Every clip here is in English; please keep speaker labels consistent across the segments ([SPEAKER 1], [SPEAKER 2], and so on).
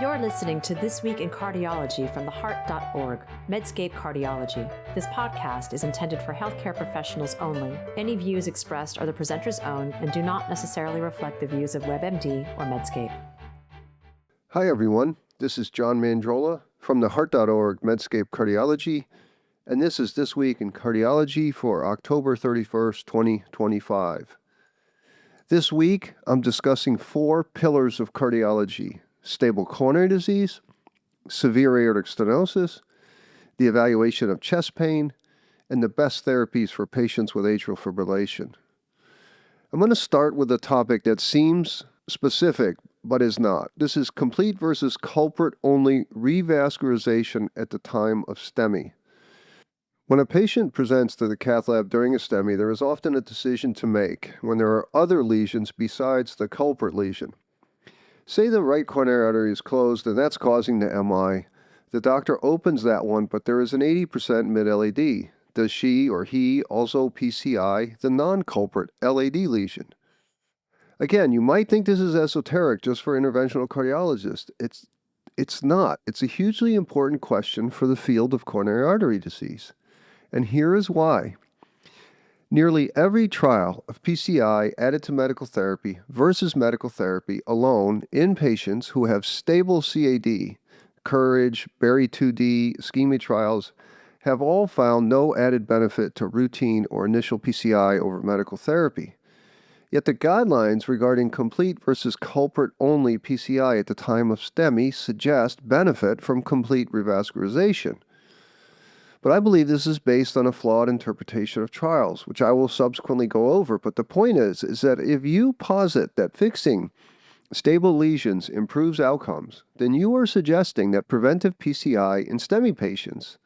[SPEAKER 1] You're listening to This Week in Cardiology from theheart.org, Medscape Cardiology. This podcast is intended for healthcare professionals only. Any views expressed are the presenter's own and do not necessarily reflect the views of WebMD or Medscape.
[SPEAKER 2] Hi, everyone. This is John Mandrola from theheart.org, Medscape Cardiology, and this is This Week in Cardiology for October 31st, 2025. This week, I'm discussing four pillars of cardiology: stable coronary disease, severe aortic stenosis, the evaluation of chest pain, and the best therapies for patients with atrial fibrillation. I'm going to start with a topic that seems specific, but is not. This is complete versus culprit-only revascularization at the time of STEMI. When a patient presents to the cath lab during a STEMI, there is often a decision to make when there are other lesions besides the culprit lesion. Say the right coronary artery is closed and that's causing the MI. The doctor opens that one, but there is an 80% mid-LAD. Does she or he also PCI the non-culprit LAD lesion? Again, you might think this is esoteric just for interventional cardiologists. It's not. It's a hugely important question for the field of coronary artery disease. And here is why. Nearly every trial of PCI added to medical therapy versus medical therapy alone in patients who have stable CAD, Courage, Berry 2D, ischemia trials, have all found no added benefit to routine or initial PCI over medical therapy. Yet the guidelines regarding complete versus culprit-only PCI at the time of STEMI suggest benefit from complete revascularization. But I believe this is based on a flawed interpretation of trials, which I will subsequently go over. But the point is that if you posit that fixing stable lesions improves outcomes, then you are suggesting that preventive PCI in STEMI patients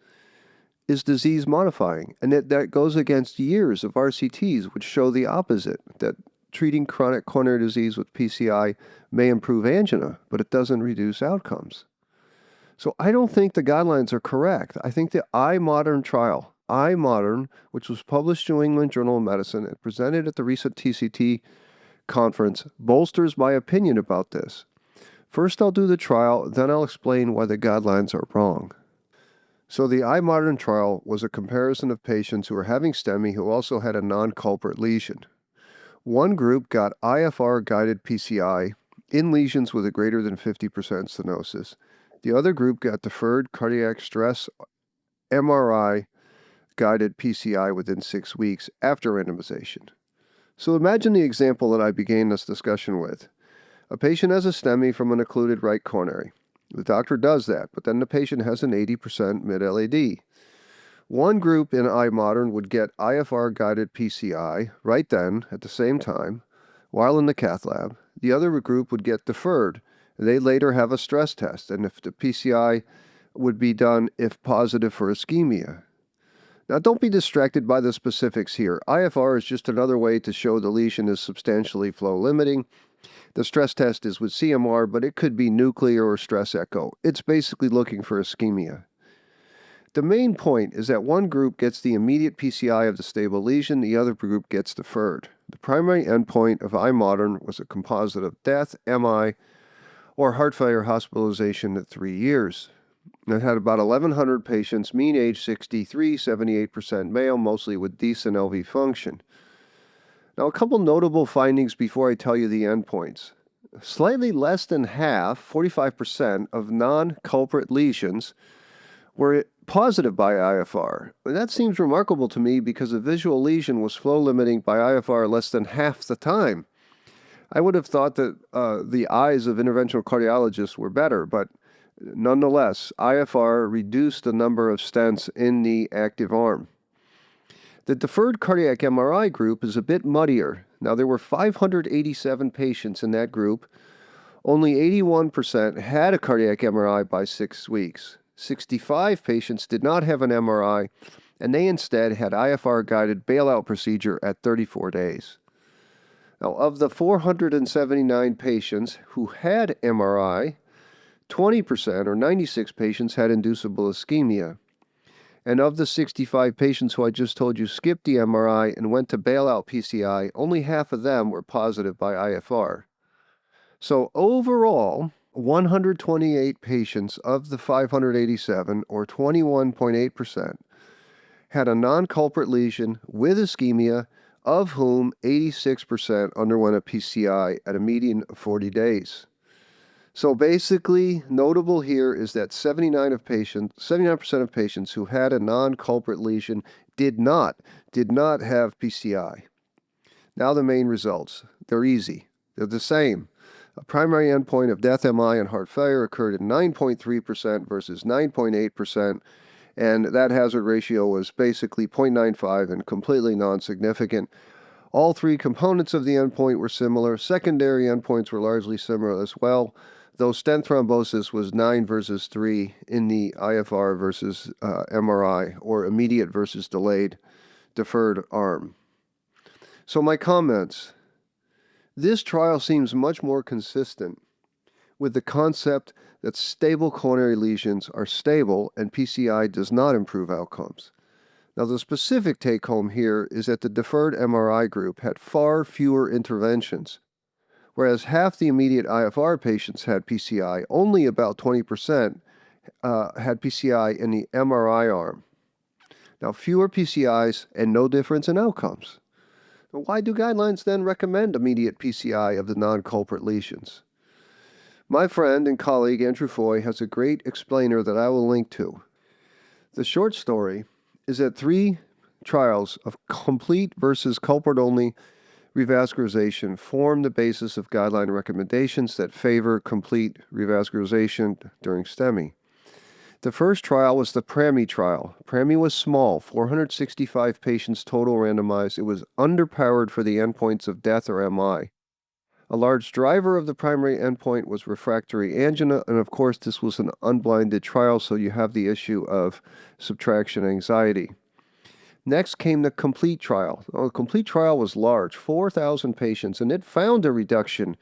[SPEAKER 2] is disease modifying, and that goes against years of RCTs which show the opposite, that treating chronic coronary disease with PCI may improve angina, but it doesn't reduce outcomes. So I don't think the guidelines are correct. I think the iModern trial, iModern, which was published in New England Journal of Medicine and presented at the recent TCT conference, bolsters my opinion about this. First, I'll do the trial, then I'll explain why the guidelines are wrong. So the iModern trial was a comparison of patients who were having STEMI who also had a non-culprit lesion. One group got IFR-guided PCI in lesions with a greater than 50% stenosis. The other group got deferred cardiac stress MRI-guided PCI within 6 weeks after randomization. So imagine the example that I began this discussion with. A patient has a STEMI from an occluded right coronary. The doctor does that, but then the patient has an 80% mid-LAD. One group in iModern would get IFR-guided PCI right then, at the same time, while in the cath lab. The other group would get deferred. They later have a stress test, and if the PCI would be done if positive for ischemia. Now, don't be distracted by the specifics here. IFR is just another way to show the lesion is substantially flow limiting. The stress test is with CMR, but it could be nuclear or stress echo. It's basically looking for ischemia. The main point is that one group gets the immediate PCI of the stable lesion, the other group gets deferred. The primary endpoint of iModern was a composite of death, MI, or heart failure hospitalization at 3 years. It had about 1,100 patients, mean age 63, 78% male, mostly with decent LV function. Now, a couple notable findings before I tell you the endpoints. Slightly less than half, 45%, of non-culprit lesions were positive by IFR. And that seems remarkable to me because a visual lesion was flow limiting by IFR less than half the time. I would have thought that the eyes of interventional cardiologists were better, but nonetheless, IFR reduced the number of stents in the active arm. The deferred cardiac MRI group is a bit muddier. Now, there were 587 patients in that group. Only 81% had a cardiac MRI by 6 weeks. 65 patients did not have an MRI, and they instead had IFR-guided bailout procedure at 34 days. Now, of the 479 patients who had MRI, 20% or 96 patients had inducible ischemia. And of the 65 patients who I just told you skipped the MRI and went to bailout PCI, only half of them were positive by IFR. So overall, 128 patients of the 587, or 21.8%, had a non-culprit lesion with ischemia, of whom 86% underwent a PCI at a median of 40 days. So basically, notable here is that 79% of patients who had a non-culprit lesion did not have PCI. Now the main results. They're easy. They're the same. A primary endpoint of death, MI, and heart failure occurred in 9.3% versus 9.8%, and that hazard ratio was basically 0.95 and completely non-significant. All three components of the endpoint were similar. Secondary endpoints were largely similar as well, though stent thrombosis was 9 versus 3 in the IFR versus MRI, or immediate versus deferred arm. So my comments. This trial seems much more consistent with the concept that stable coronary lesions are stable and PCI does not improve outcomes. Now, the specific take-home here is that the deferred MRI group had far fewer interventions. Whereas half the immediate IFR patients had PCI, only about 20% had PCI in the MRI arm. Now, fewer PCIs and no difference in outcomes. Now, why do guidelines then recommend immediate PCI of the non-culprit lesions? My friend and colleague Andrew Foy has a great explainer that I will link to. The short story is that 3 trials of complete versus culprit-only revascularization form the basis of guideline recommendations that favor complete revascularization during STEMI. The first trial was the PRAMI trial. PRAMI was small, 465 patients total randomized. It was underpowered for the endpoints of death or MI. A large driver of the primary endpoint was refractory angina, and of course this was an unblinded trial, so you have the issue of subtraction anxiety. Next came the COMPLETE trial. The COMPLETE trial was large, 4,000 patients, and it found a reduction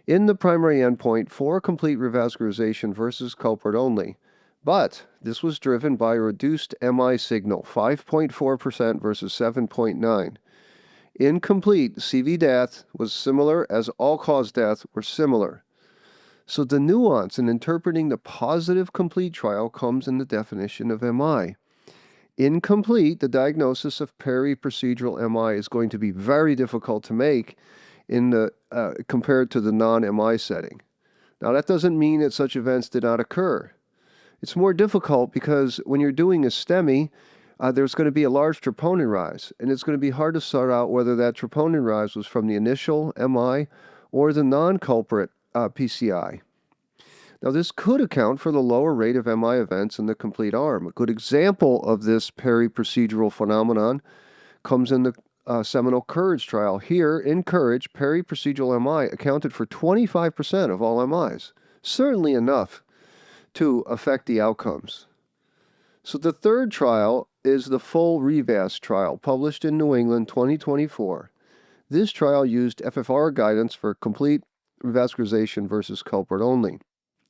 [SPEAKER 2] in the primary endpoint for complete revascularization versus culprit only. But this was driven by a reduced MI signal, 5.4% versus 7.9%. In COMPLETE, CV death was similar as all-cause death were similar. So the nuance in interpreting the positive COMPLETE trial comes in the definition of MI. In COMPLETE, the diagnosis of peri-procedural MI is going to be very difficult to make compared to the non-MI setting. Now, that doesn't mean that such events did not occur. It's more difficult because when you're doing a STEMI, there's going to be a large troponin rise, and it's going to be hard to sort out whether that troponin rise was from the initial MI or the non-culprit PCI. Now, this could account for the lower rate of MI events in the complete arm. A good example of this peri-procedural phenomenon comes in the seminal COURAGE trial. Here, in COURAGE, peri-procedural MI accounted for 25% of all MIs, certainly enough to affect the outcomes. So the third trial is the full REVASC trial, published in New England 2024. This trial used FFR guidance for complete revascularization versus culprit only.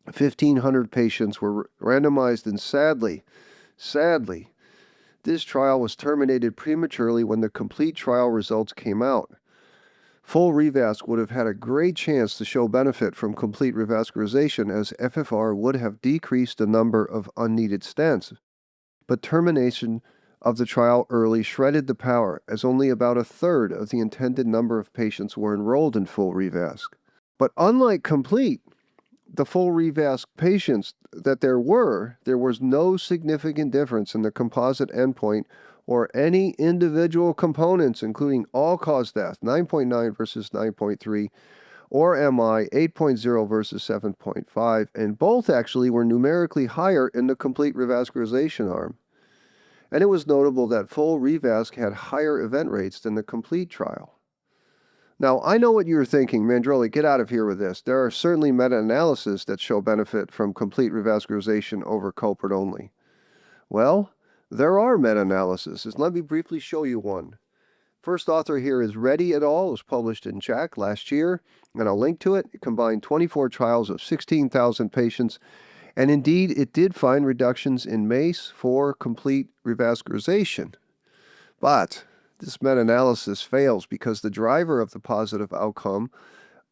[SPEAKER 2] 1,500 patients were randomized, and sadly, this trial was terminated prematurely when the complete trial results came out. Full REVASC would have had a great chance to show benefit from complete revascularization, as FFR would have decreased the number of unneeded stents. But termination of the trial early shredded the power, as only about a third of the intended number of patients were enrolled in full REVASC. But unlike complete, the full REVASC patients that there was no significant difference in the composite endpoint or any individual components, including all-cause death, 9.9 versus 9.3, or MI, 8.0 versus 7.5, and both actually were numerically higher in the complete revascularization arm. And it was notable that full REVASC had higher event rates than the complete trial. Now, I know what you're thinking, Mandrola, get out of here with this. There are certainly meta-analyses that show benefit from complete revascularization over culprit only. Well, there are meta-analyses. Let me briefly show you one. First author here is Reddy et al. It was published in JACC last year, and I'll link to it. It combined 24 trials of 16,000 patients, and indeed it did find reductions in MACE for complete revascularization. But this meta-analysis fails because the driver of the positive outcome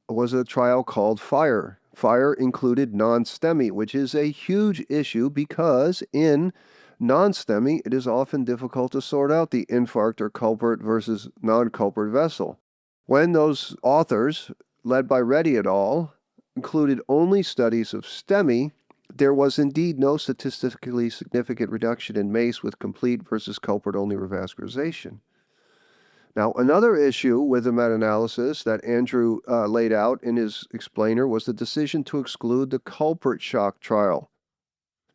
[SPEAKER 2] was a trial called FIRE, fire included non-STEMI, which is a huge issue because in non-STEMI, it is often difficult to sort out the infarct or culprit versus non-culprit vessel. When those authors, led by Reddy et al., included only studies of STEMI, there was indeed no statistically significant reduction in MACE with complete versus culprit-only revascularization. Now, another issue with the meta-analysis that Andrew laid out in his explainer was the decision to exclude the culprit shock trial.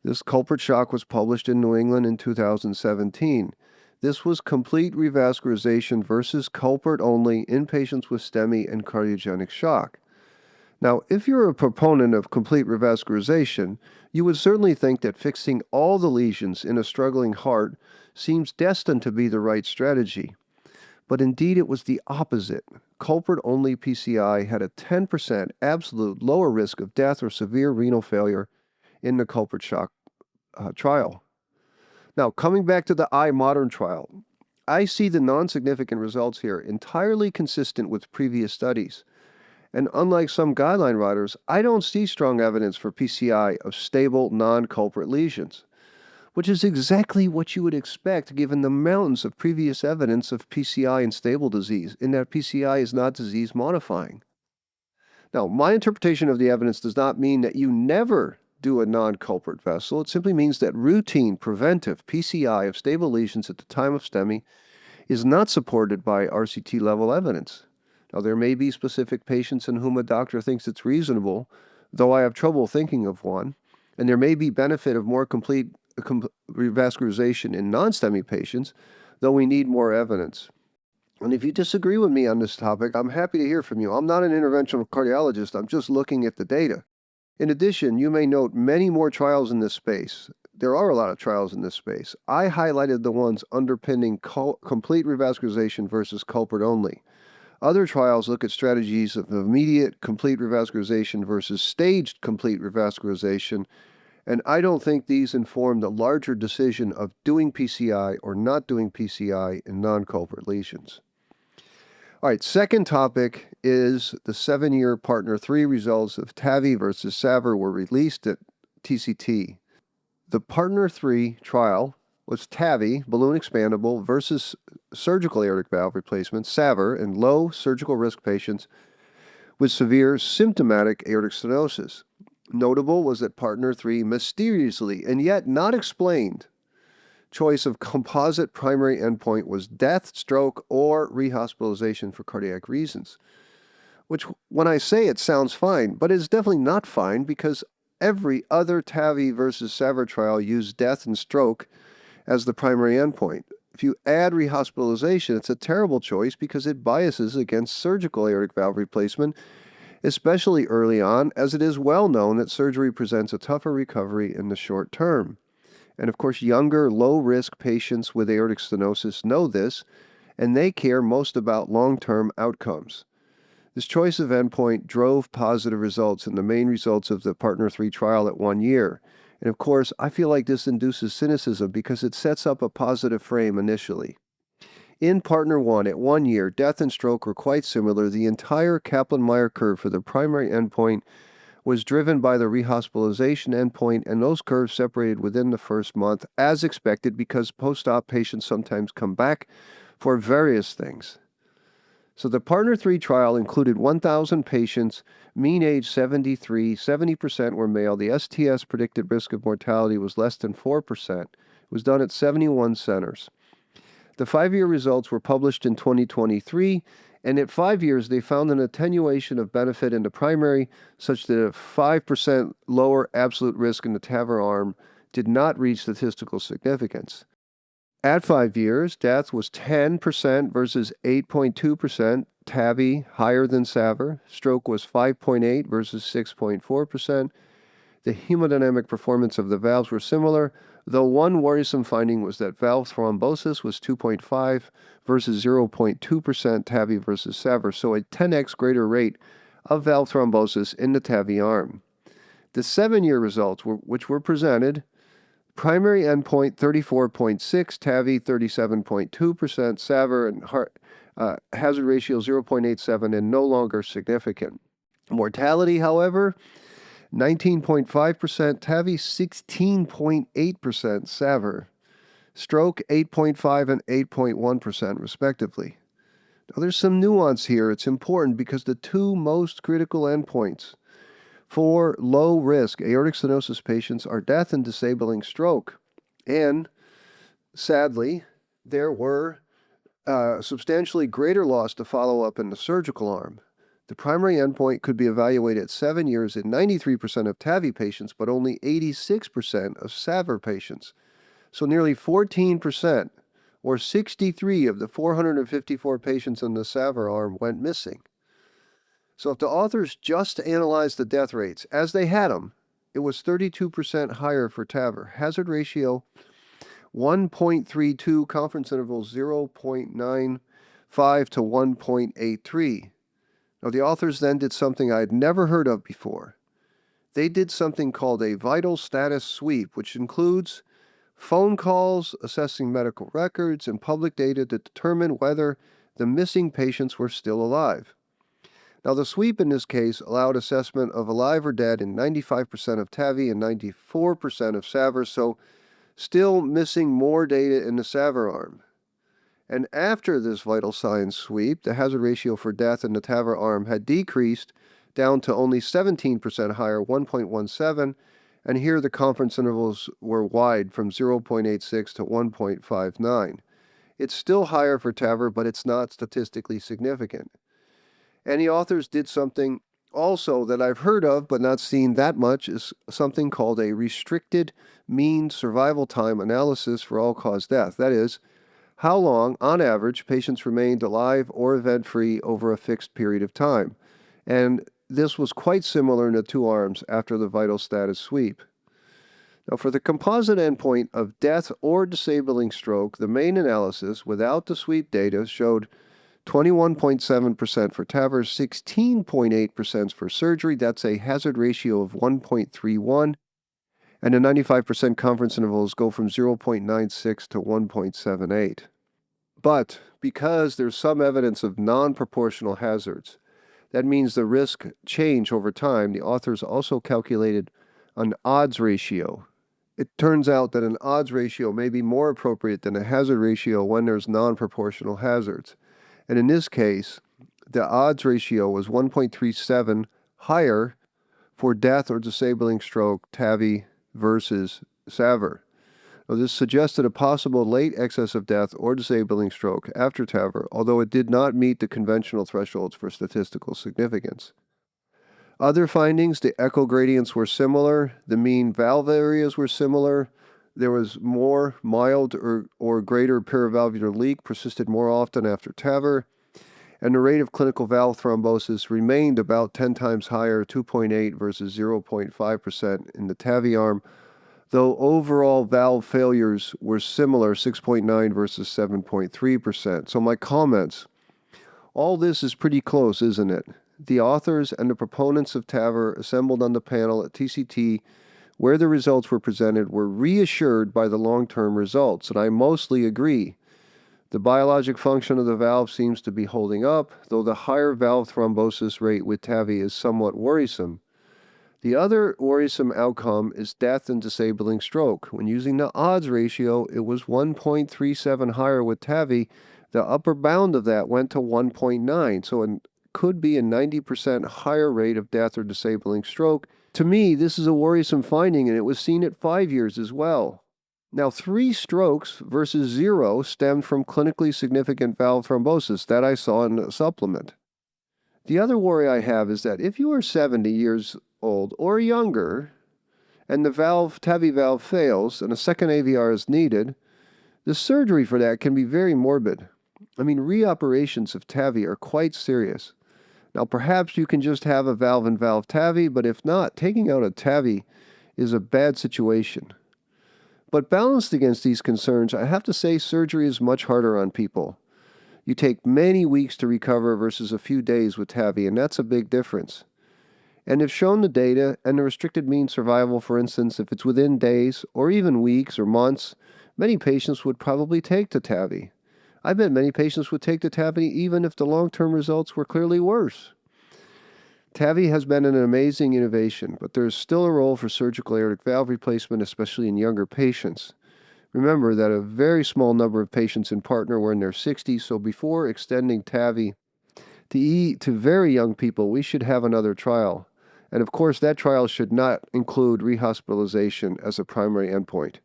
[SPEAKER 2] This culprit shock was published in New England in 2017. This was complete revascularization versus culprit-only in patients with STEMI and cardiogenic shock. Now, if you're a proponent of complete revascularization, you would certainly think that fixing all the lesions in a struggling heart seems destined to be the right strategy. But indeed, it was the opposite. Culprit-only PCI had a 10% absolute lower risk of death or severe renal failure in the culprit shock trial. Now, coming back to the iModern trial, I see the non-significant results here entirely consistent with previous studies. And unlike some guideline writers, I don't see strong evidence for PCI of stable non-culprit lesions, which is exactly what you would expect given the mountains of previous evidence of PCI in stable disease, in that PCI is not disease modifying. Now, my interpretation of the evidence does not mean that you never do a non-culprit vessel. It simply means that routine preventive PCI of stable lesions at the time of STEMI is not supported by RCT level evidence. Now, there may be specific patients in whom a doctor thinks it's reasonable, though I have trouble thinking of one, and there may be benefit of more complete revascularization in non-STEMI patients, though we need more evidence. And if you disagree with me on this topic, I'm happy to hear from you. I'm not an interventional cardiologist, I'm just looking at the data. In addition, you may note many more trials in this space. There are a lot of trials in this space. I highlighted the ones underpinning complete revascularization versus culprit-only. Other trials look at strategies of immediate complete revascularization versus staged complete revascularization, and I don't think these inform the larger decision of doing PCI or not doing PCI in non-culprit lesions. All right, second topic is the 7-year Partner 3 results of TAVI versus SAVR were released at TCT. The Partner 3 trial was TAVI, balloon expandable, versus surgical aortic valve replacement, SAVR, in low surgical risk patients with severe symptomatic aortic stenosis. Notable was that Partner 3 mysteriously, and yet not explained, choice of composite primary endpoint was death, stroke, or rehospitalization for cardiac reasons. Which, when I say it, sounds fine, but it's definitely not fine because every other TAVI versus SAVR trial used death and stroke as the primary endpoint. If you add rehospitalization, it's a terrible choice because it biases against surgical aortic valve replacement, especially early on, as it is well known that surgery presents a tougher recovery in the short term. And of course, younger, low-risk patients with aortic stenosis know this, and they care most about long-term outcomes. This choice of endpoint drove positive results in the main results of the Partner 3 trial at 1 year. And of course, I feel like this induces cynicism because it sets up a positive frame initially. In Partner 1, at 1 year, death and stroke were quite similar. The entire Kaplan-Meier curve for the primary endpoint was driven by the rehospitalization endpoint, and those curves separated within the first month, as expected, because post-op patients sometimes come back for various things. So the Partner 3 trial included 1,000 patients, mean age 73, 70% were male. The STS predicted risk of mortality was less than 4%. It was done at 71 centers. The 5-year results were published in 2023, and at 5 years they found an attenuation of benefit in the primary such that a 5% lower absolute risk in the TAVR arm did not reach statistical significance. At 5 years, death was 10% versus 8.2%, TAVI higher than SAVR. Stroke was 5.8 versus 6.4%. The hemodynamic performance of the valves were similar, though one worrisome finding was that valve thrombosis was 2.5 versus 0.2% TAVI versus SAVR, so a 10x greater rate of valve thrombosis in the TAVI arm. The 7-year results, which were presented, primary endpoint 34.6, TAVI 37.2%, SAVR and hazard ratio 0.87 and no longer significant. Mortality, however, 19.5% TAVI, 16.8% SAVR. Stroke 8.5 and 8.1% respectively. Now there's some nuance here. It's important because the two most critical endpoints for low-risk aortic stenosis patients are death and disabling stroke. And sadly, there were substantially greater loss to follow up in the surgical arm. The primary endpoint could be evaluated at 7 years in 93% of TAVI patients, but only 86% of SAVR patients. So nearly 14%, or 63 of the 454 patients in the SAVR arm went missing. So if the authors just analyzed the death rates as they had them, it was 32% higher for TAVR. Hazard ratio 1.32, confidence intervals 0.95 to 1.83. Now the authors then did something I had never heard of before. They did something called a vital status sweep, which includes phone calls, assessing medical records, and public data to determine whether the missing patients were still alive. Now, the sweep in this case allowed assessment of alive or dead in 95% of TAVI and 94% of SAVR, so still missing more data in the SAVR arm. And after this vital signs sweep, the hazard ratio for death in the TAVR arm had decreased down to only 17% higher, 1.17, and here the confidence intervals were wide from 0.86 to 1.59. It's still higher for TAVR, but it's not statistically significant. And the authors did something also that I've heard of but not seen that much, is something called a restricted mean survival time analysis for all-cause death. That is, how long, on average, patients remained alive or event-free over a fixed period of time. And this was quite similar in the two arms after the vital status sweep. Now, for the composite endpoint of death or disabling stroke, the main analysis, without the sweep data, showed 21.7% for TAVR, 16.8% for surgery. That's a hazard ratio of 1.31. And the 95% confidence intervals go from 0.96 to 1.78. But because there's some evidence of non-proportional hazards, that means the risk change over time, the authors also calculated an odds ratio. It turns out that an odds ratio may be more appropriate than a hazard ratio when there's non-proportional hazards. And in this case, the odds ratio was 1.37 higher for death or disabling stroke, TAVI versus SAVR. Now, this suggested a possible late excess of death or disabling stroke after TAVR, although it did not meet the conventional thresholds for statistical significance. Other findings, the echo gradients were similar, the mean valve areas were similar, there was more mild or greater paravalvular leak, persisted more often after TAVR, and the rate of clinical valve thrombosis remained about 10 times higher, 2.8 versus 0.5% in the TAVI arm, though overall valve failures were similar, 6.9 versus 7.3%. So my comments, all this is pretty close, isn't it? The authors and the proponents of TAVR assembled on the panel at TCT where the results were presented were reassured by the long-term results, and I mostly agree. The biologic function of the valve seems to be holding up, though the higher valve thrombosis rate with TAVI is somewhat worrisome. The other worrisome outcome is death and disabling stroke. When using the odds ratio, it was 1.37 higher with TAVI. The upper bound of that went to 1.9, so it could be a 90% higher rate of death or disabling stroke. To me, this is a worrisome finding, and it was seen at 5 years as well. Now, 3 strokes versus 0 stemmed from clinically significant valve thrombosis that I saw in the supplement. The other worry I have is that if you are 70 years old or younger, and the TAVI valve fails and a second AVR is needed, the surgery for that can be very morbid. I mean, reoperations of TAVI are quite serious. Now, perhaps you can just have a valve-in-valve TAVI, but if not, taking out a TAVI is a bad situation. But balanced against these concerns, I have to say surgery is much harder on people. You take many weeks to recover versus a few days with TAVI, and that's a big difference. And if shown the data and the restricted mean survival, for instance, if it's within days or even weeks or months, many patients would probably take the TAVI. I bet many patients would take the TAVI even if the long-term results were clearly worse. TAVI has been an amazing innovation, but there is still a role for surgical aortic valve replacement, especially in younger patients. Remember that a very small number of patients in PARTNER were in their 60s, so before extending TAVI to very young people, we should have another trial. And of course, that trial should not include rehospitalization as a primary endpoint.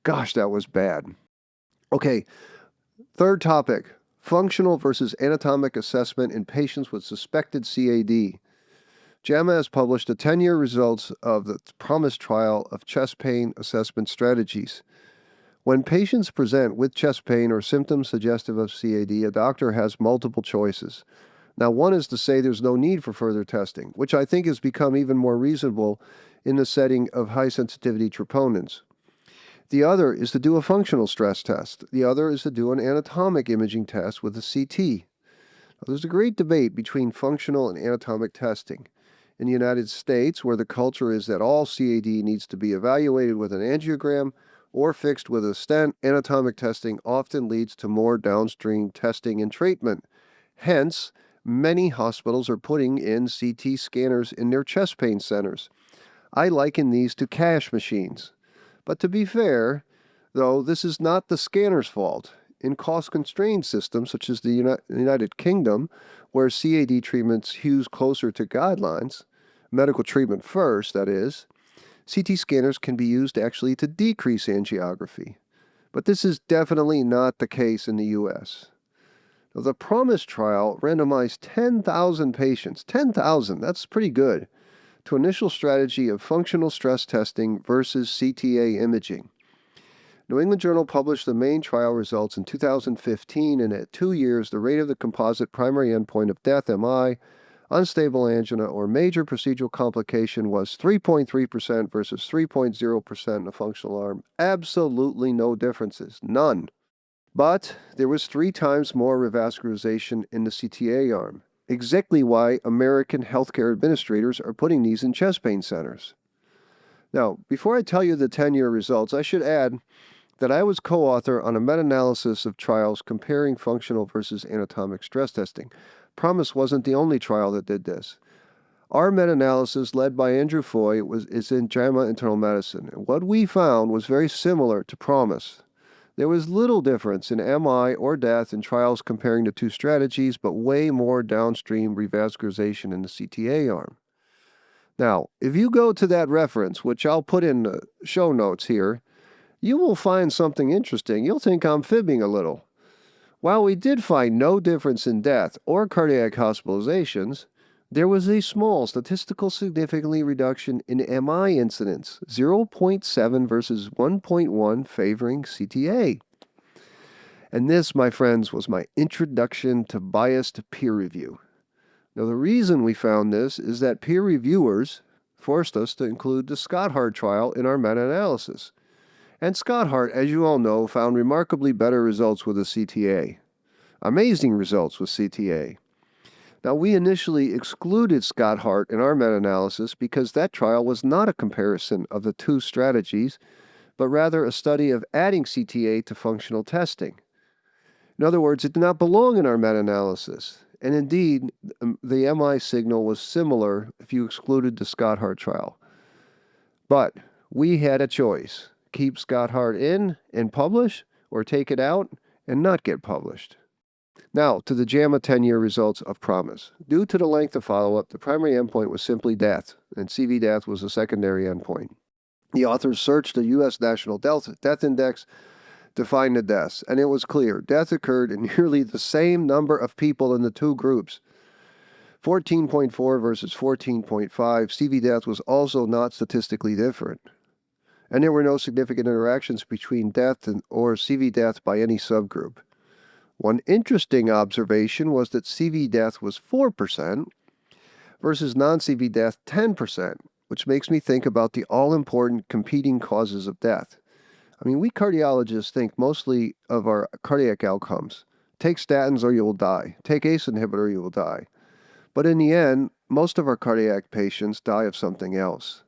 [SPEAKER 2] Gosh, that was bad. Okay, third topic, functional versus anatomic assessment in patients with suspected CAD. JAMA has published the 10-year results of the PROMISE trial of chest pain assessment strategies. When patients present with chest pain or symptoms suggestive of CAD, a doctor has multiple choices. Now, one is to say there's no need for further testing, which I think has become even more reasonable in the setting of high-sensitivity troponins. The other is to do a functional stress test. The other is to do an anatomic imaging test with a CT. Now, there's a great debate between functional and anatomic testing. In the United States, where the culture is that all CAD needs to be evaluated with an angiogram or fixed with a stent, anatomic testing often leads to more downstream testing and treatment. Hence, many hospitals are putting in CT scanners in their chest pain centers. I liken these to cash machines. But to be fair, though, this is not the scanner's fault. In cost-constrained systems such as the United Kingdom, where CAD treatments hews closer to guidelines, medical treatment first, that is, CT scanners can be used actually to decrease angiography. But this is definitely not the case in the U.S. Now, the PROMISE trial randomized 10,000 patients, 10,000, that's pretty good, to initial strategy of functional stress testing versus CTA imaging. New England Journal published the main trial results in 2015, and at 2 years, the rate of the composite primary endpoint of death, MI, unstable angina, or major procedural complication was 3.3% versus 3.0% in the functional arm. Absolutely no differences, none. But there was 3 times more revascularization in the CTA arm. Exactly why American healthcare administrators are putting these in chest pain centers. Now, before I tell you the 10-year results, I should add that I was co-author on a meta-analysis of trials comparing functional versus anatomic stress testing. PROMISE wasn't the only trial that did this. Our meta-analysis, led by Andrew Foy, is in JAMA Internal Medicine, and what we found was very similar to PROMISE. There was little difference in MI or death in trials comparing the two strategies, but way more downstream revascularization in the CTA arm. Now, if you go to that reference, which I'll put in the show notes here, you will find something interesting. You'll think I'm fibbing a little. While we did find no difference in death or cardiac hospitalizations, there was a small statistical significantly reduction in MI incidence, 0.7 versus 1.1 favoring CTA. And this, my friends, was my introduction to biased peer review. Now, the reason we found this is that peer reviewers forced us to include the Scott-Hart trial in our meta-analysis. And Scott-Hart, as you all know, found remarkably better results with a CTA. Amazing results with CTA. Now, we initially excluded Scott-Hart in our meta-analysis because that trial was not a comparison of the two strategies, but rather a study of adding CTA to functional testing. In other words, it did not belong in our meta-analysis. And indeed, the MI signal was similar if you excluded the Scott-Hart trial. But we had a choice. Keep Scott-Hart in and publish, or take it out and not get published. Now, to the JAMA 10-year results of PROMISE. Due to the length of follow-up, the primary endpoint was simply death, and CV death was a secondary endpoint. The authors searched the U.S. National Death Index to find the deaths, and it was clear death occurred in nearly the same number of people in the two groups. 14.4 versus 14.5, CV death was also not statistically different. And there were no significant interactions between death or CV death by any subgroup. One interesting observation was that CV death was 4% versus non-CV death 10%, which makes me think about the all-important competing causes of death. I mean, we cardiologists think mostly of our cardiac outcomes. Take statins or you will die. Take ACE inhibitor, you will die. But in the end, most of our cardiac patients die of something else.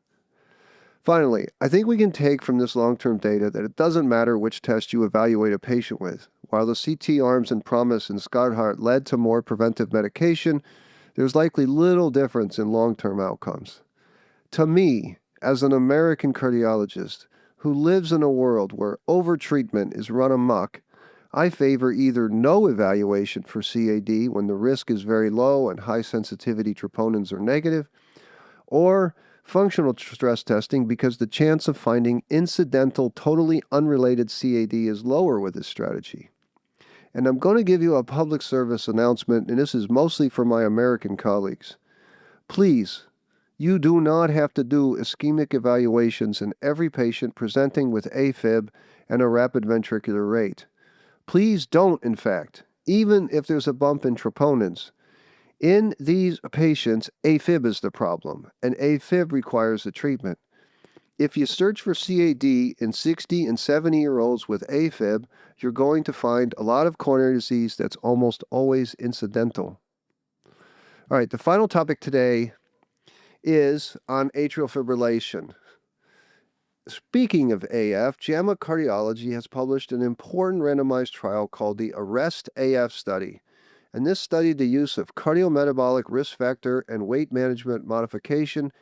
[SPEAKER 2] Finally, I think we can take from this long-term data that it doesn't matter which test you evaluate a patient with. While the CT arms in PROMISE and Scott-Hart led to more preventive medication, there's likely little difference in long-term outcomes. To me, as an American cardiologist who lives in a world where overtreatment is run amok, I favor either no evaluation for CAD when the risk is very low and high sensitivity troponins are negative, or functional stress testing because the chance of finding incidental, totally unrelated CAD is lower with this strategy. And I'm going to give you a public service announcement, and this is mostly for my American colleagues. Please, you do not have to do ischemic evaluations in every patient presenting with AFib and a rapid ventricular rate. Please don't, in fact, even if there's a bump in troponins. In these patients, AFib is the problem, and AFib requires a treatment. If you search for CAD in 60 and 70-year-olds with AFib, you're going to find a lot of coronary disease that's almost always incidental. All right, the final topic today is on atrial fibrillation. Speaking of AF, JAMA Cardiology has published an important randomized trial called the ARREST-AF study. And this studied the use of cardiometabolic risk factor and weight management modification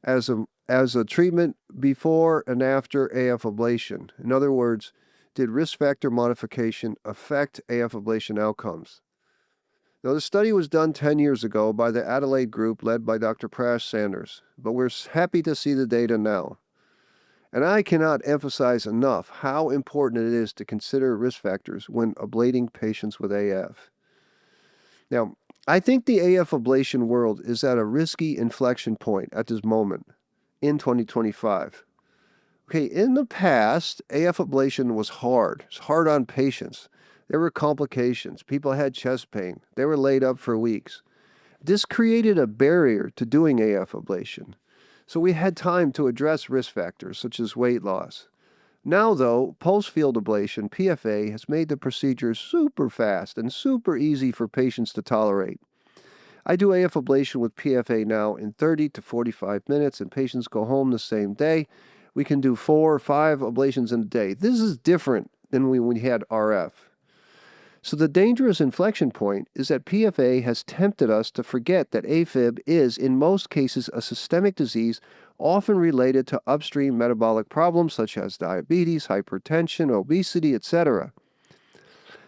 [SPEAKER 2] as a treatment before and after AF ablation. In other words, did risk factor modification affect AF ablation outcomes? Now, the study was done 10 years ago by the Adelaide group led by Dr. Prash Sanders, but we're happy to see the data now. And I cannot emphasize enough how important it is to consider risk factors when ablating patients with AF. Now, I think the AF ablation world is at a risky inflection point at this moment in 2025. Okay, in the past, AF ablation was hard. It's hard on patients. There were complications. People had chest pain. They were laid up for weeks. This created a barrier to doing AF ablation. So we had time to address risk factors such as weight loss. Now, though, pulse field ablation, PFA, has made the procedure super fast and super easy for patients to tolerate. I do AF ablation with PFA now in 30 to 45 minutes, and patients go home the same day. We can do 4 or 5 ablations in a day. This is different than when we had RF. So the dangerous inflection point is that PFA has tempted us to forget that AFib is, in most cases, a systemic disease often related to upstream metabolic problems such as diabetes, hypertension, obesity, etc.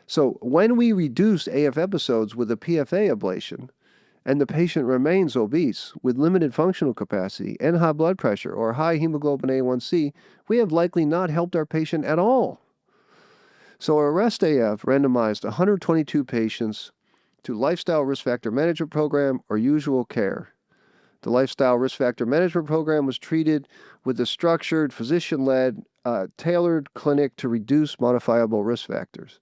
[SPEAKER 2] So when we reduce AF episodes with a PFA ablation, and the patient remains obese with limited functional capacity and high blood pressure or high hemoglobin A1C, we have likely not helped our patient at all. So ARREST-AF randomized 122 patients to lifestyle risk factor management program or usual care. The lifestyle risk factor management program was treated with a structured, physician-led, tailored clinic to reduce modifiable risk factors.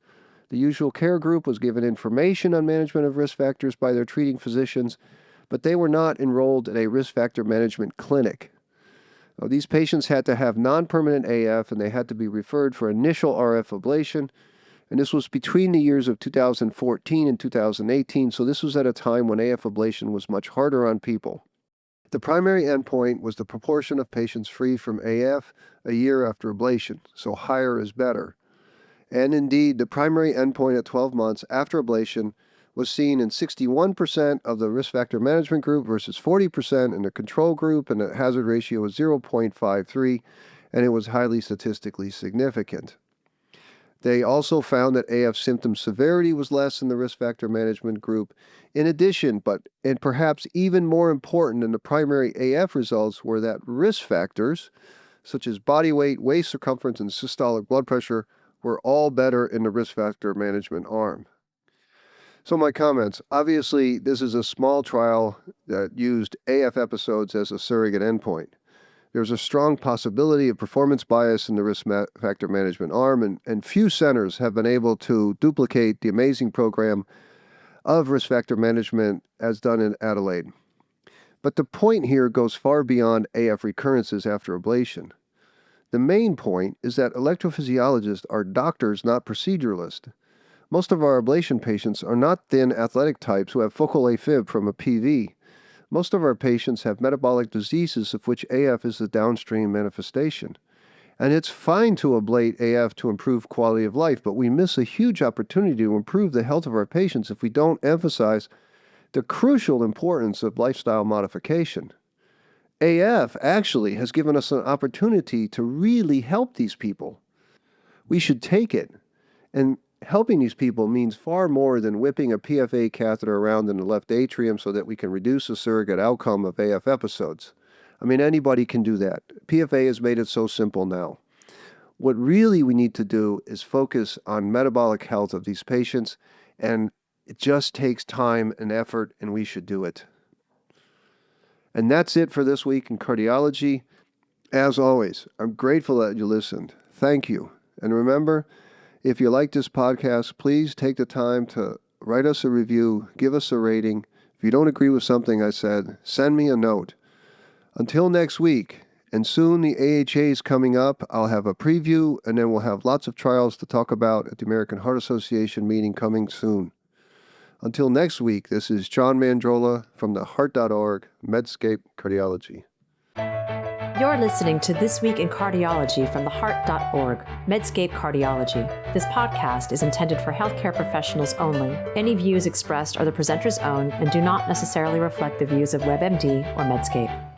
[SPEAKER 2] The usual care group was given information on management of risk factors by their treating physicians, but they were not enrolled in a risk factor management clinic. These patients had to have non-permanent AF, and they had to be referred for initial RF ablation, and this was between the years of 2014 and 2018, so this was at a time when AF ablation was much harder on people. The primary endpoint was the proportion of patients free from AF a year after ablation, so higher is better. And indeed, the primary endpoint at 12 months after ablation was seen in 61% of the risk factor management group versus 40% in the control group, and the hazard ratio was 0.53, and it was highly statistically significant. They also found that AF symptom severity was less in the risk factor management group. In addition, and perhaps even more important than the primary AF results, were that risk factors, such as body weight, waist circumference, and systolic blood pressure, were all better in the risk factor management arm. So my comments. Obviously, this is a small trial that used AF episodes as a surrogate endpoint. There's a strong possibility of performance bias in the risk factor management arm, and few centers have been able to duplicate the amazing program of risk factor management as done in Adelaide. But the point here goes far beyond AF recurrences after ablation. The main point is that electrophysiologists are doctors, not proceduralists. Most of our ablation patients are not thin athletic types who have focal AFib from a PV. Most of our patients have metabolic diseases of which AF is the downstream manifestation. And it's fine to ablate AF to improve quality of life, but we miss a huge opportunity to improve the health of our patients if we don't emphasize the crucial importance of lifestyle modification. AF actually has given us an opportunity to really help these people. We should take it. And helping these people means far more than whipping a PFA catheter around in the left atrium so that we can reduce the surrogate outcome of AF episodes. I mean, anybody can do that. PFA has made it so simple now. What really we need to do is focus on metabolic health of these patients, and it just takes time and effort, and we should do it. And that's it for this week in cardiology. As always, I'm grateful that you listened. Thank you. And remember, if you like this podcast, please take the time to write us a review, give us a rating. If you don't agree with something I said, send me a note. Until next week, and soon the AHA is coming up, I'll have a preview, and then we'll have lots of trials to talk about at the American Heart Association meeting coming soon. Until next week, this is John Mandrola from the heart.org, Medscape Cardiology.
[SPEAKER 1] You're listening to This Week in Cardiology from the heart.org, Medscape Cardiology. This podcast is intended for healthcare professionals only. Any views expressed are the presenter's own and do not necessarily reflect the views of WebMD or Medscape.